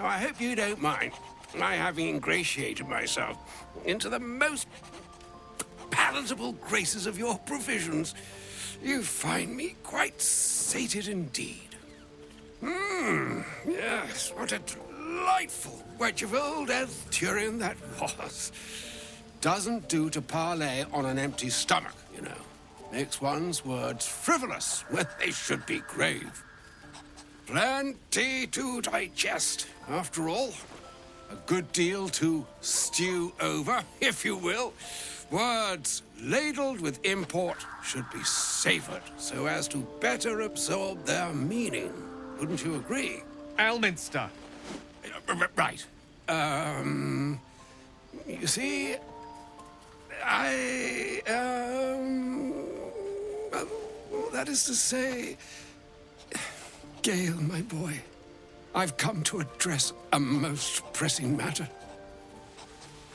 I hope you don't mind my having ingratiated myself into the most palatable graces of your provisions. You find me quite sated indeed. Yes, what a delightful wedge of old Elthurian that was. Doesn't do to parley on an empty stomach, you know. Makes one's words frivolous when they should be grave. Plenty to digest, after all. A good deal to stew over, if you will. Words ladled with import should be savored so as to better absorb their meaning. Wouldn't you agree? Elminster. Right. You see, that is to say, Gale, my boy, I've come to address a most pressing matter.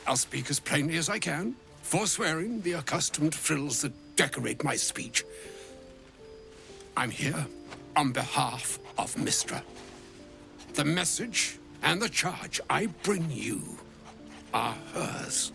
I'll speak as plainly as I can, forswearing the accustomed frills that decorate my speech. I'm here on behalf of Mystra. The message and the charge I bring you are hers.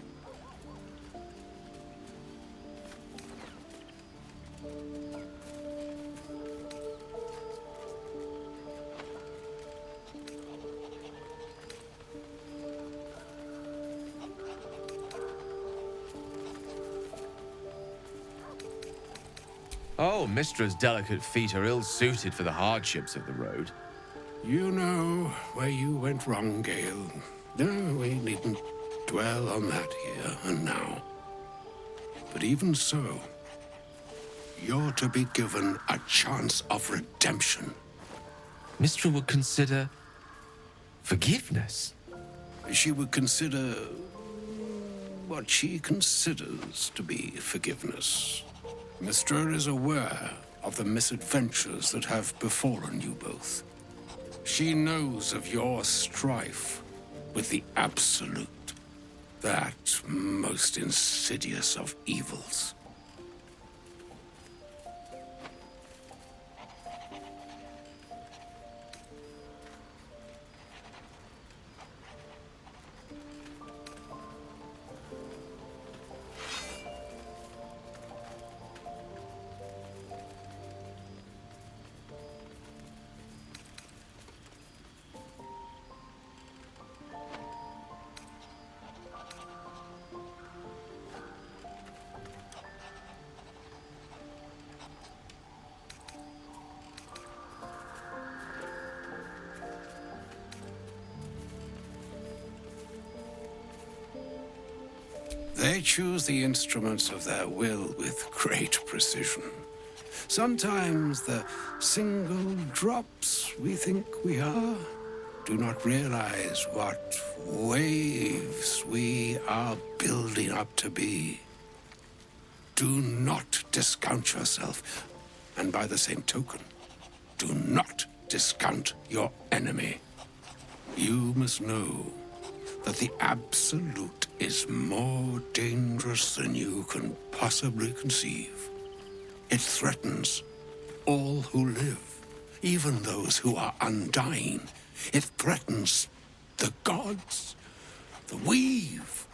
Oh, Mistra's delicate feet are ill-suited for the hardships of the road. You know where you went wrong, Gale. No, we needn't dwell on that here and now. But even so, you're to be given a chance of redemption. Mistra would consider forgiveness. She would consider what she considers to be forgiveness. Mystra is aware of the misadventures that have befallen you both. She knows of your strife with the Absolute, that most insidious of evils. They choose the instruments of their will with great precision. Sometimes the single drops we think we are do not realize what waves we are building up to be. Do not discount yourself, and by the same token, do not discount your enemy. You must know that the Absolute is more dangerous than you can possibly conceive. It threatens all who live, even those who are undying. It threatens the gods, the weave,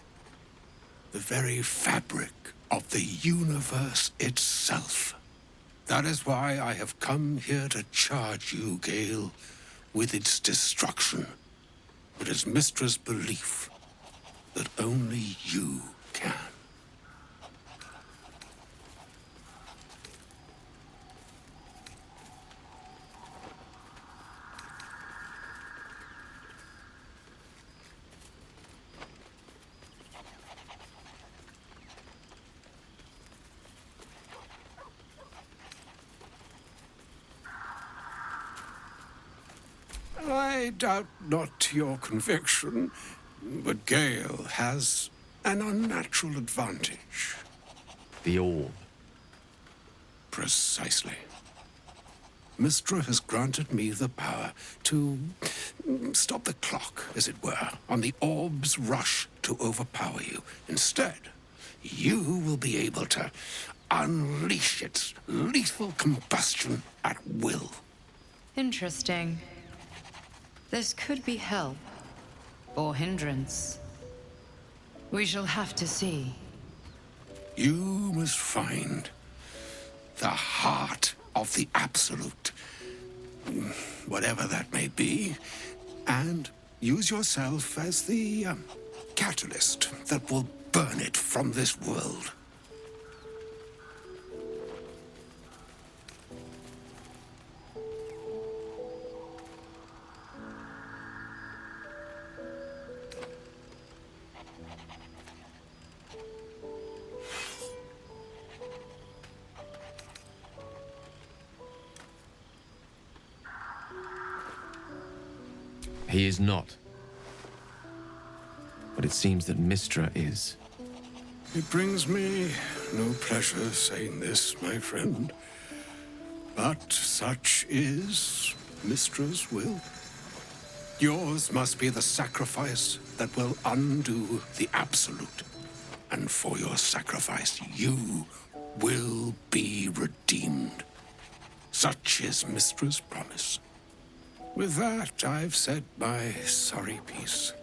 the very fabric of the universe itself. That is why I have come here to charge you, Gale, with its destruction. It is Mistra's belief that only you can. I doubt not your conviction, but Gale has an unnatural advantage. The orb. Precisely. Mystra has granted me the power to stop the clock, as it were, on the orb's rush to overpower you. Instead, you will be able to unleash its lethal combustion at will. Interesting. This could be help, or hindrance. We shall have to see. You must find the heart of the Absolute, whatever that may be, and use yourself as the catalyst that will burn it from this world. He is not. But it seems that Mystra is. It brings me no pleasure saying this, my friend. But such is Mystra's will. Yours must be the sacrifice that will undo the Absolute. And for your sacrifice, you will be redeemed. Such is Mystra's promise. With that, I've said my sorry piece,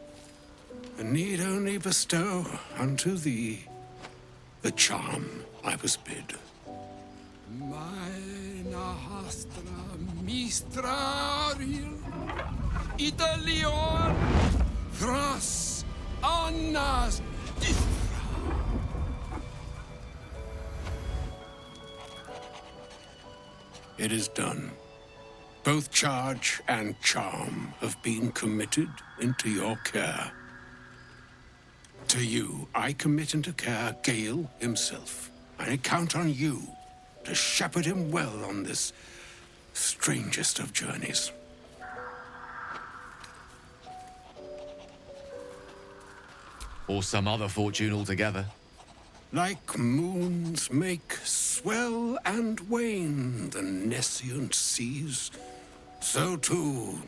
and need only bestow unto thee the charm I was bid. Mina hastra mistraril Italior thras annas distra. It is done. Both charge and charm have been committed into your care. To you, I commit into care Gale himself. I count on you to shepherd him well on this strangest of journeys. Or some other fortune altogether. Like moons make swell and wane the nescient seas, so too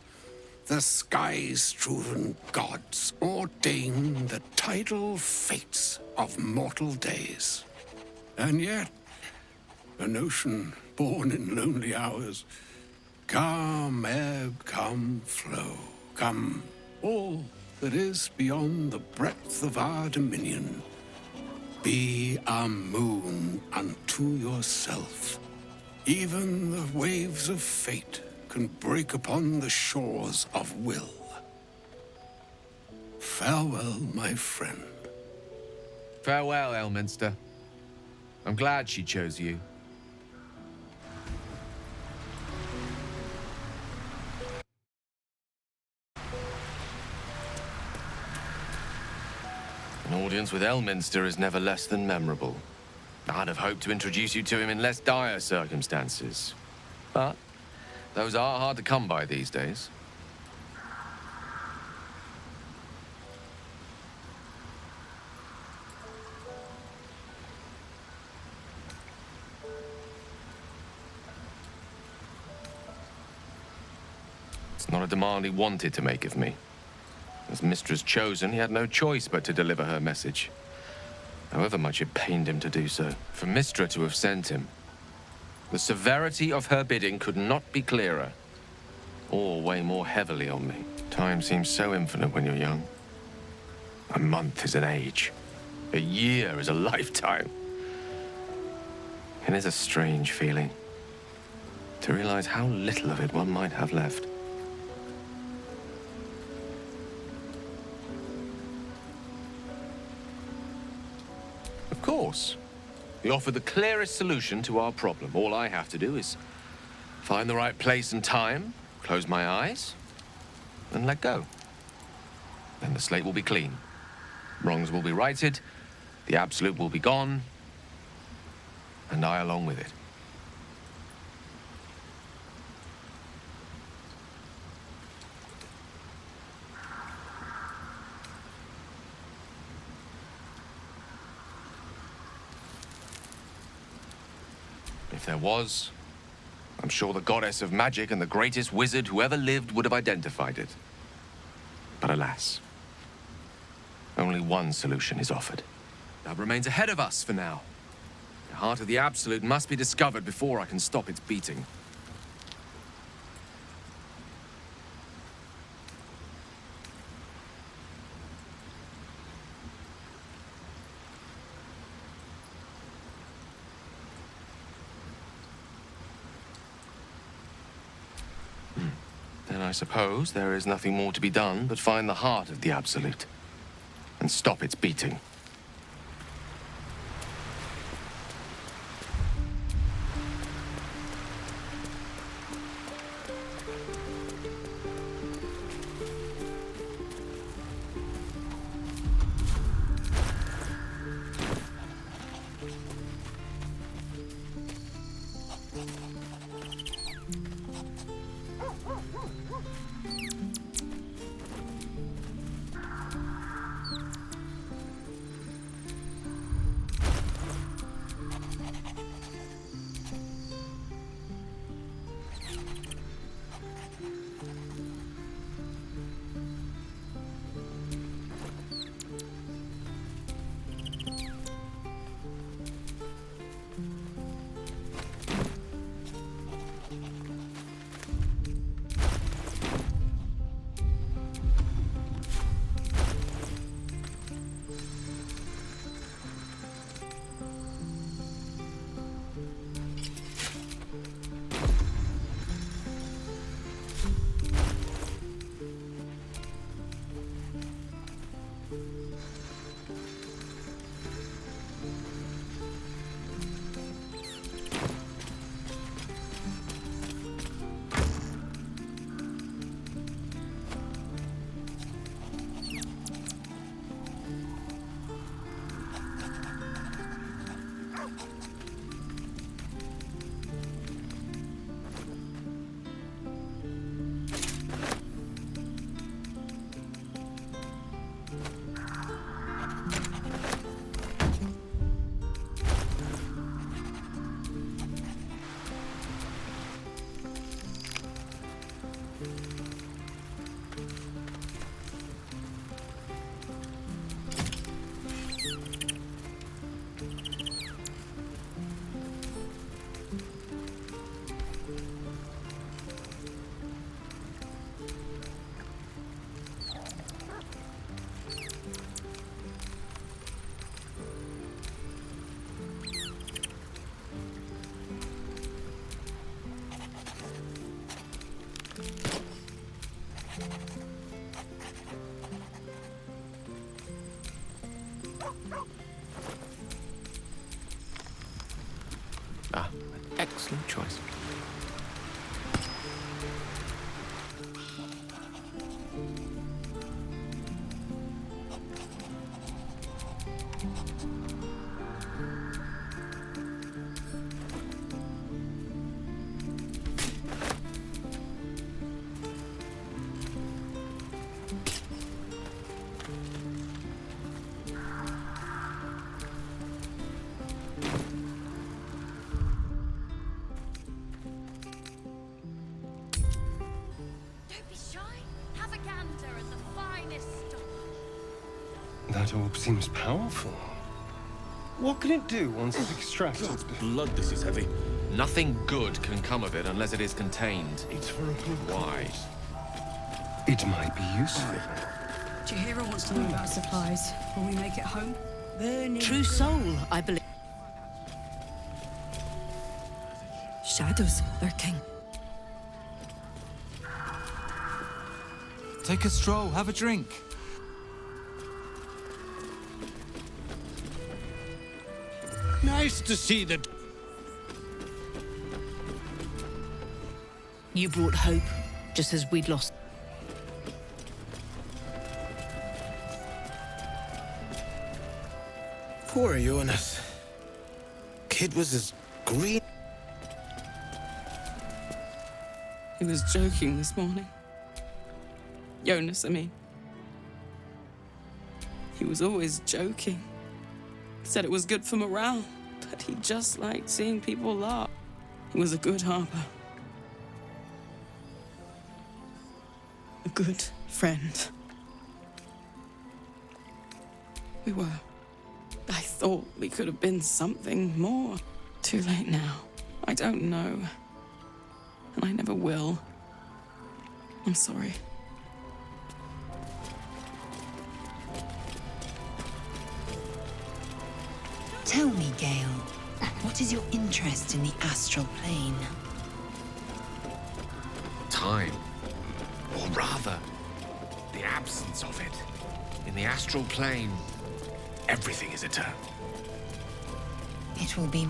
the sky-strewn gods ordain the tidal fates of mortal days. And yet, an ocean born in lonely hours, come ebb, come flow, come all that is beyond the breadth of our dominion. Be a moon unto yourself. Even the waves of fate can break upon the shores of will. Farewell, my friend. Farewell, Elminster. I'm glad she chose you. An audience with Elminster is never less than memorable. I'd have hoped to introduce you to him in less dire circumstances. But those are hard to come by these days. It's not a demand he wanted to make of me. As Mistress chosen, he had no choice but to deliver her message. However much it pained him to do so. For Mystra to have sent him, the severity of her bidding could not be clearer, or weigh more heavily on me. Time seems so infinite when you're young. A month is an age. A year is a lifetime. It is a strange feeling to realize how little of it one might have left. Of course. We offer the clearest solution to our problem. All I have to do is find the right place and time, close my eyes, and let go. Then the slate will be clean. Wrongs will be righted, the Absolute will be gone, and I along with it. If there was, I'm sure the goddess of magic and the greatest wizard who ever lived would have identified it. But alas, only one solution is offered. That remains ahead of us for now. The heart of the Absolute must be discovered before I can stop its beating. I suppose there is nothing more to be done but find the heart of the Absolute and stop its beating. Excellent choice. That orb seems powerful. What can it do once it's extracted? God's blood, this is heavy. Nothing good can come of it unless it is contained. It's for a good Why? It might be useful. Chihiro wants to know about supplies. Will we make it home? True soul, I believe. Shadows lurking. Take a stroll, have a drink. Nice to see that. You brought hope, just as we'd lost. Poor Jonas. Kid was as green. He was joking this morning. Jonas, I mean. He was always joking. Said it was good for morale, but he just liked seeing people laugh. He was a good harper. A good friend. We were. I thought we could have been something more. Too late now. I don't know. And I never will. I'm sorry. Tell me, Gale, what is your interest in the astral plane? Time. evidence of it. In the astral plane, everything is eternal. It will be...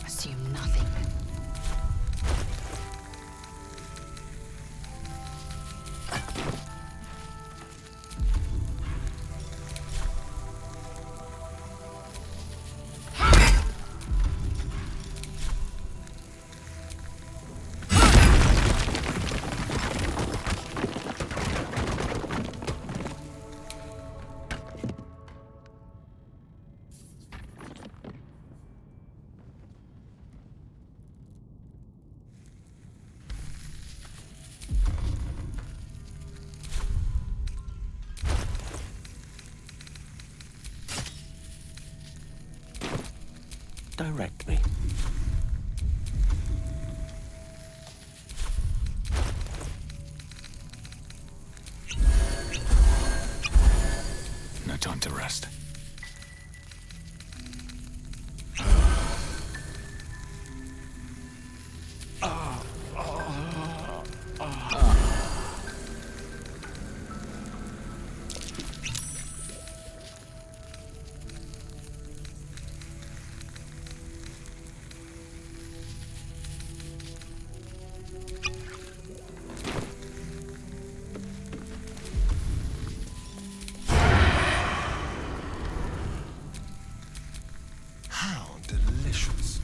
Assume nothing. Direct me. No time to rest. How delicious.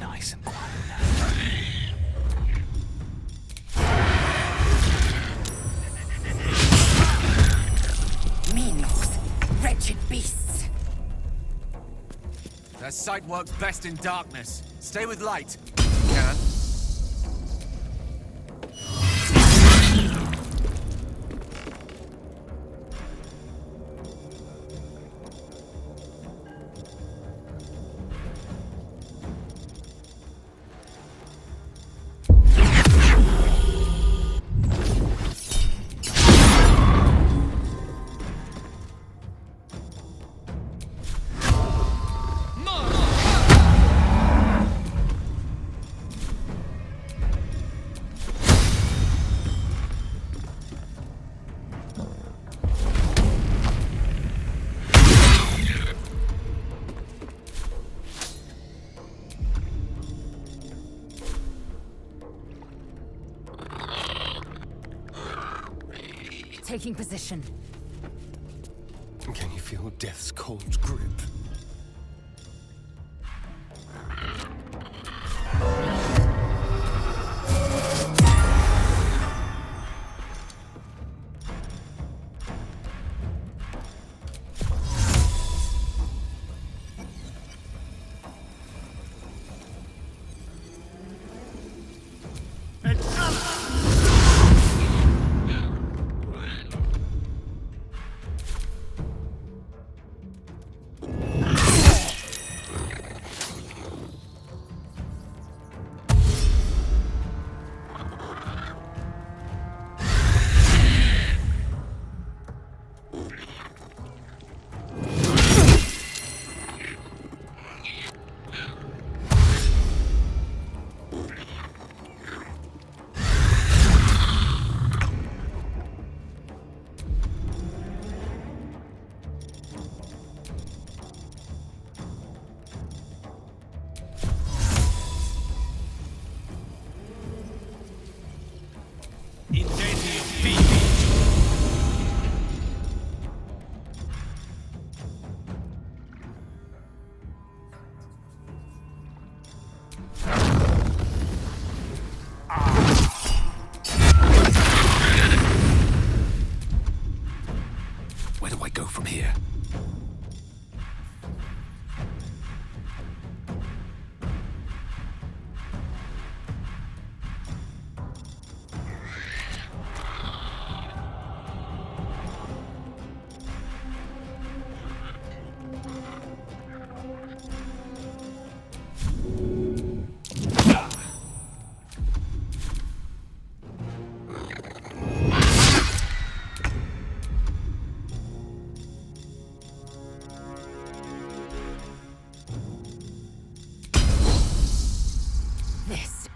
Nice and quiet. Meanlocks, wretched beasts. Their sight works best in darkness. Stay with light. Can. Taking position. Can you feel death's cold grip?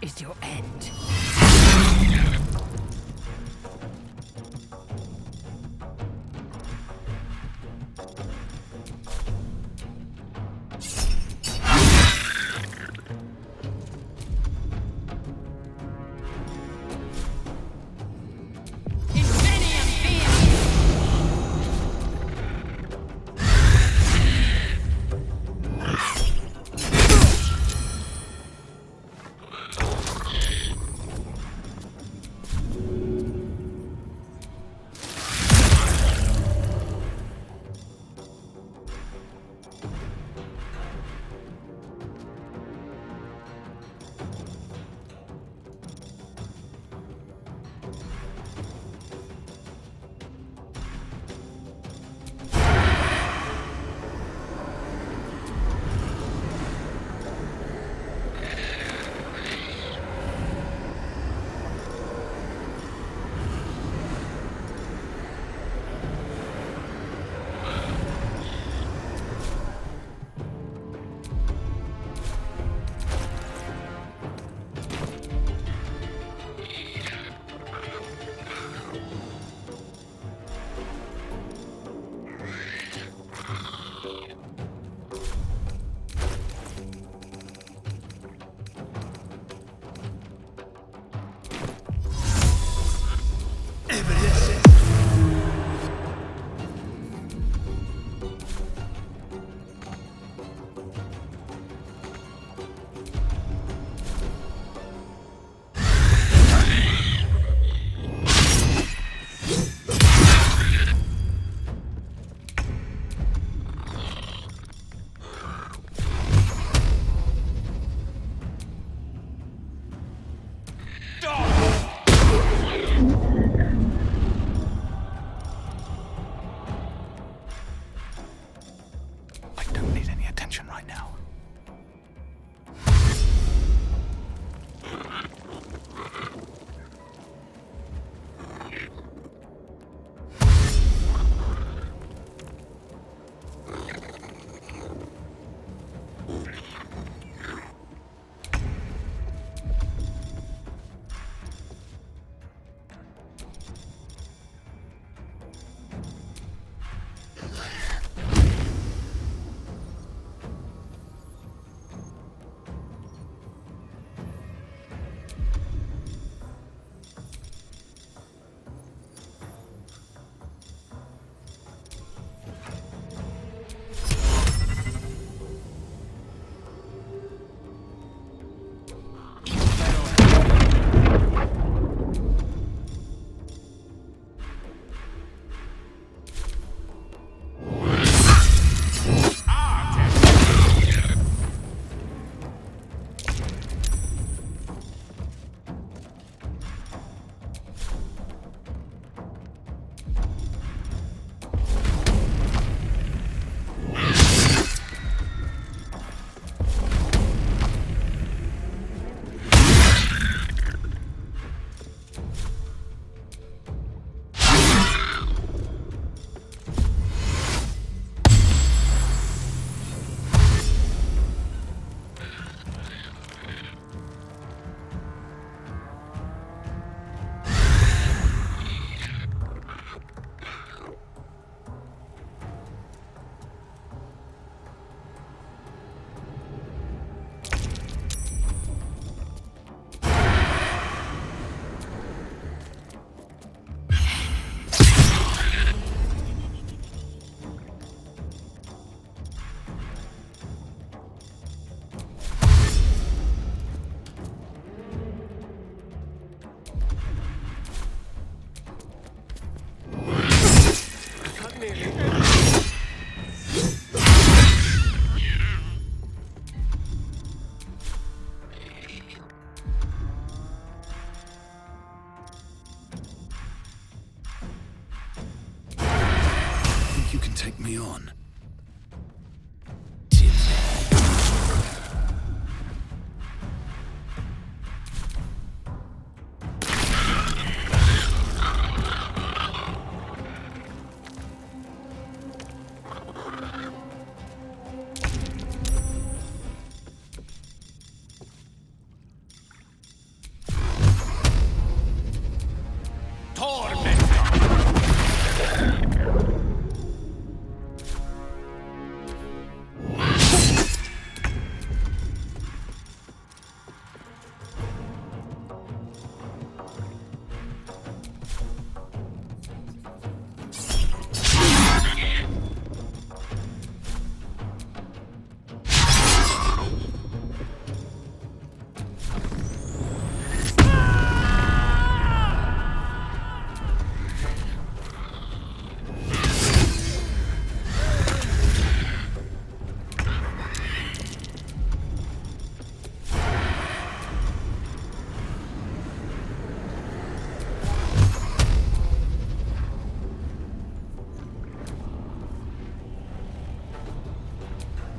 is your end.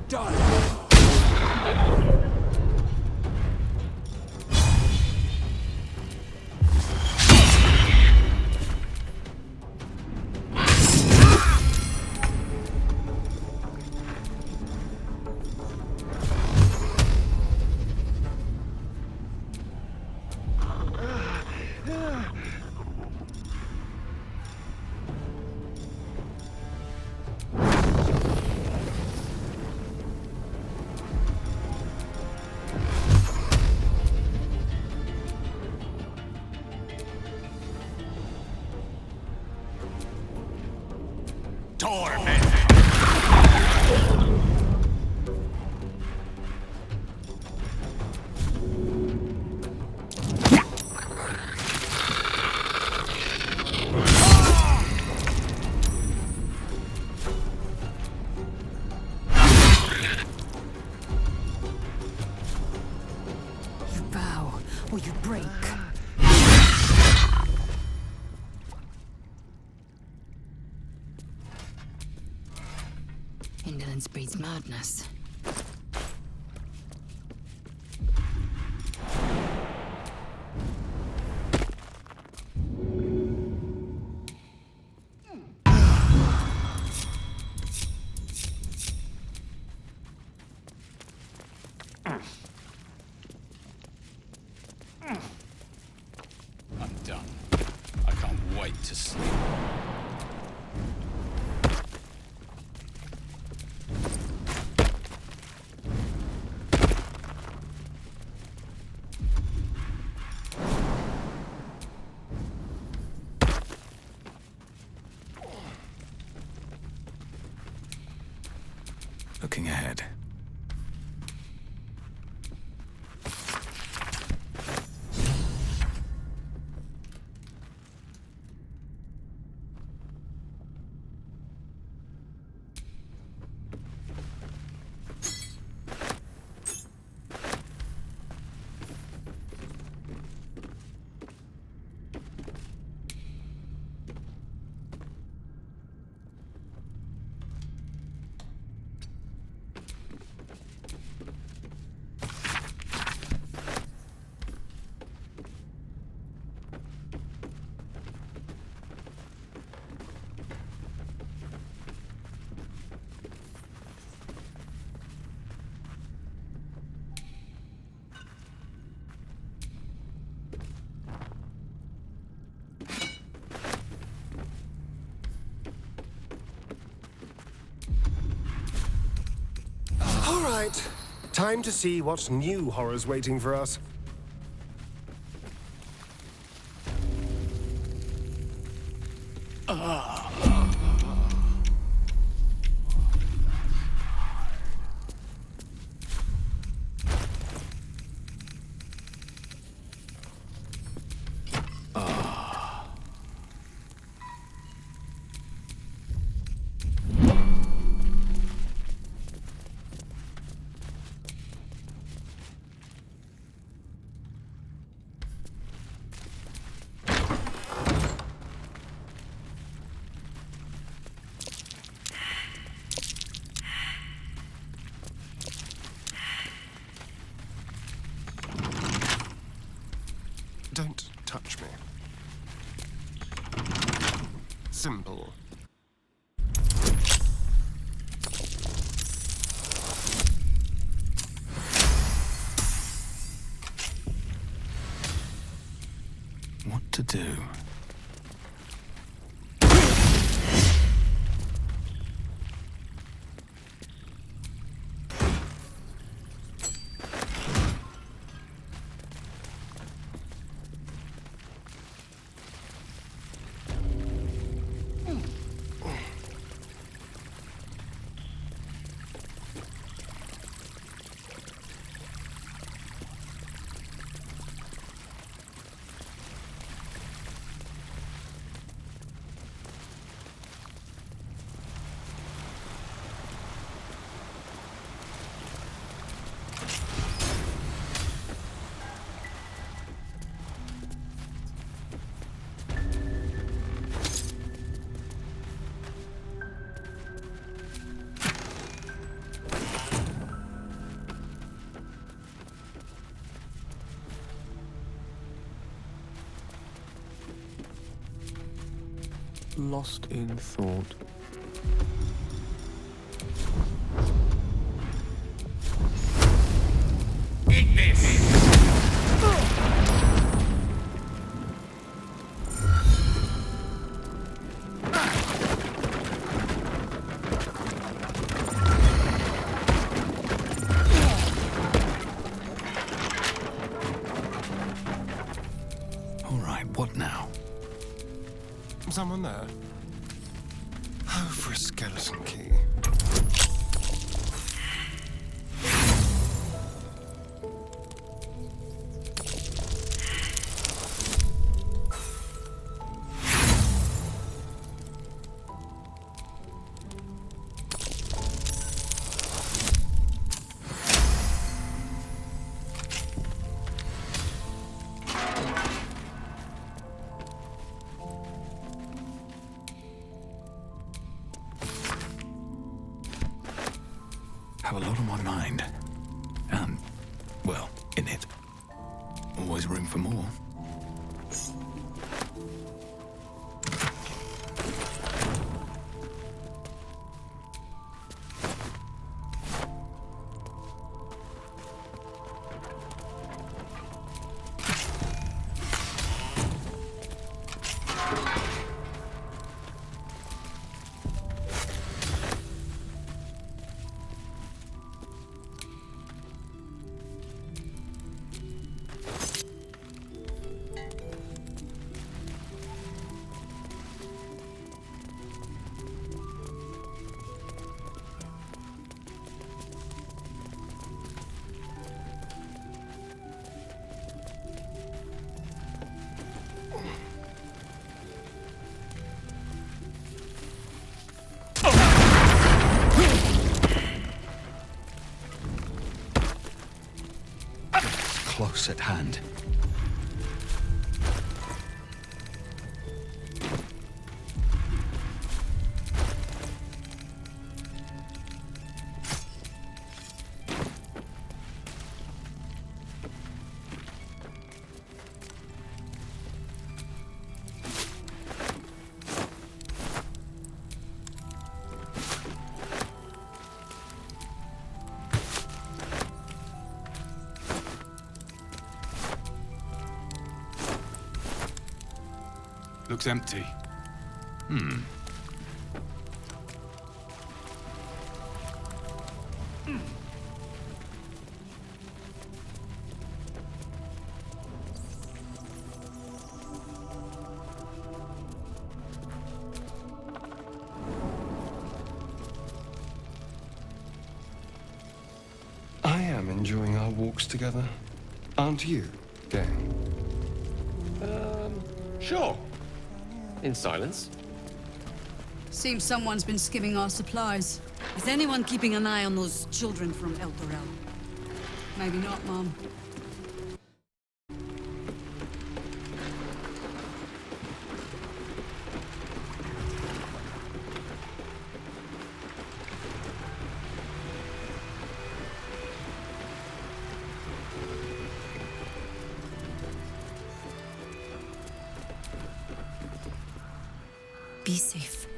done. You bow or you break. Indolence breeds madness. I'm done. I can't wait to sleep. Looking ahead. All right. Time to see what new horror's waiting for us. Don't touch me. Simple. What to do? lost in thought. Eat this! All right, what now? Someone there? Oh, for a skeleton key. Have a lot on my mind. And, well, in it. Always room for more. Close at hand. Looks empty. I am enjoying our walks together. Aren't you, gang? Sure. In silence. Seems someone's been skimming our supplies. Is anyone keeping an eye on those children from El Torel? Maybe not, Mom. Be safe.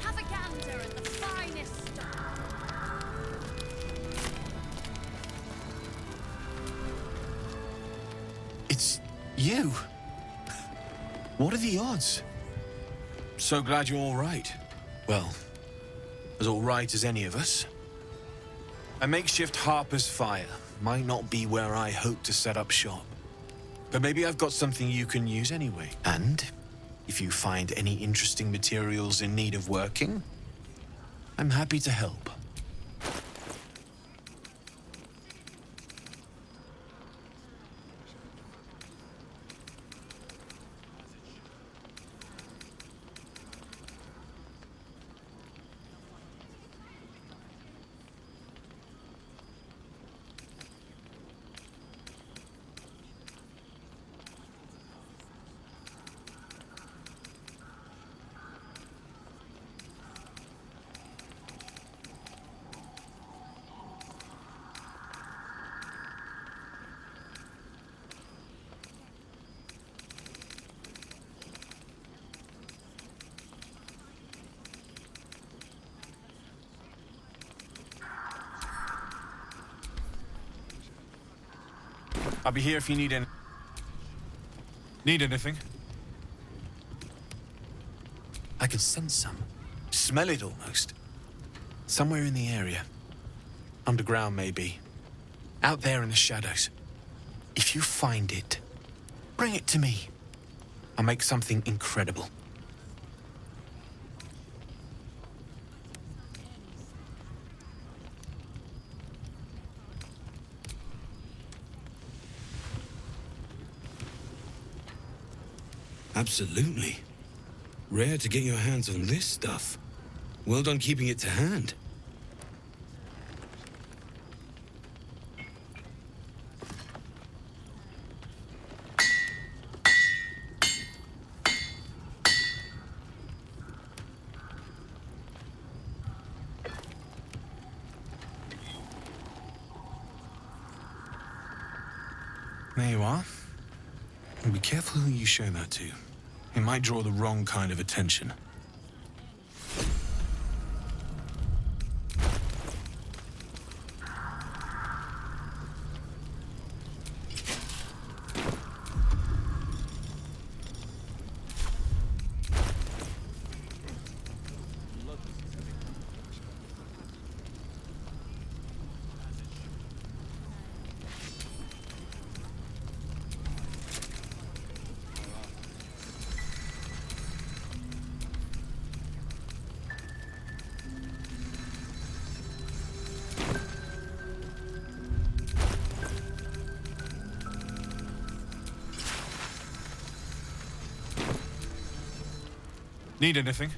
Have a gander at the finest stuff. It's you. What are the odds? So glad you're all right. Well, as all right as any of us. A makeshift Harper's Fire might not be where I hope to set up shop. But maybe I've got something you can use anyway. And if you find any interesting materials in need of working, I'm happy to help. I'll be here if you need any... Need anything? I can sense some. Smell it almost. Somewhere in the area. Underground, maybe. Out there in the shadows. If you find it, bring it to me. I'll make something incredible. Absolutely. Rare to get your hands on this stuff. Well done keeping it to hand. There you are. And be careful who you show that to. It might draw the wrong kind of attention. Need anything?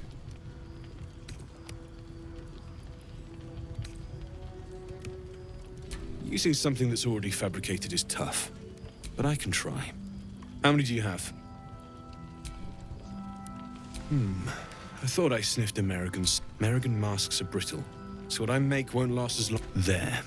Using something that's already fabricated is tough, but I can try. How many do you have? I thought I sniffed Americans. American masks are brittle, so what I make won't last as long. There.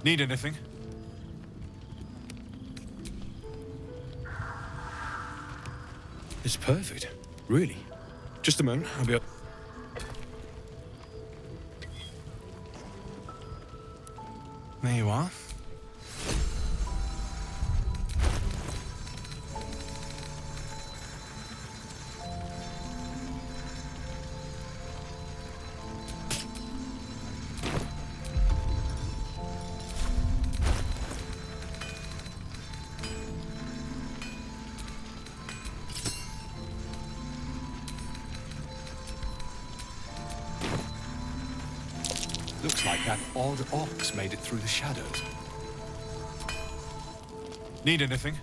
Need anything? It's perfect. Really. Just a moment, I'll be up. There you are. Looks like that odd ox made it through the shadows. Need anything?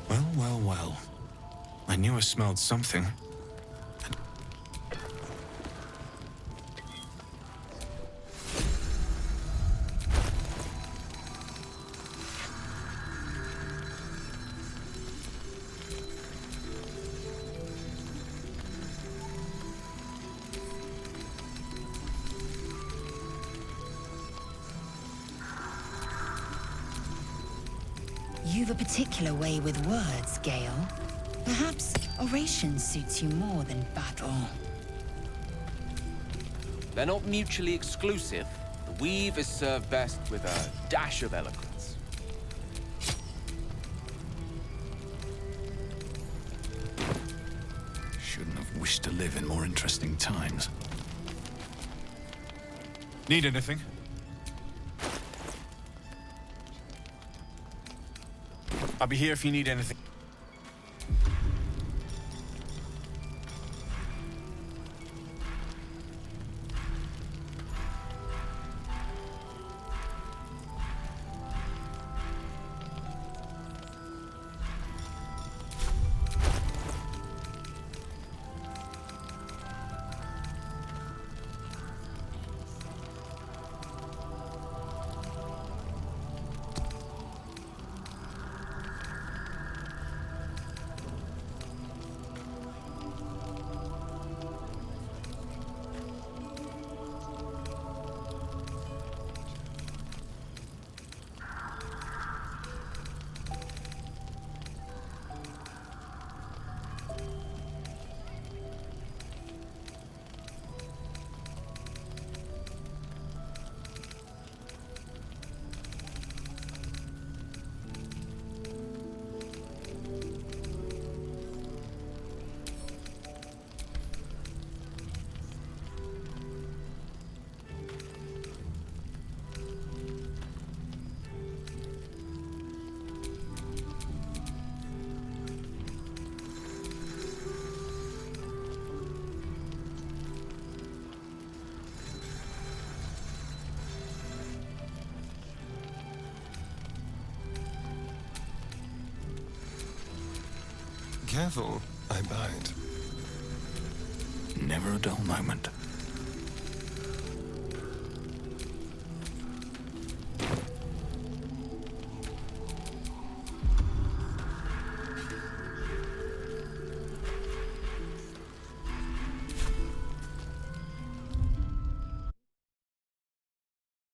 Well, well, well. I knew I smelled something. You've a particular way with words, Gale. Perhaps oration suits you more than battle. They're not mutually exclusive. The weave is served best with a dash of eloquence. Shouldn't have wished to live in more interesting times. Need anything? I'll be here if you need anything. Careful, I bite. Never a dull moment.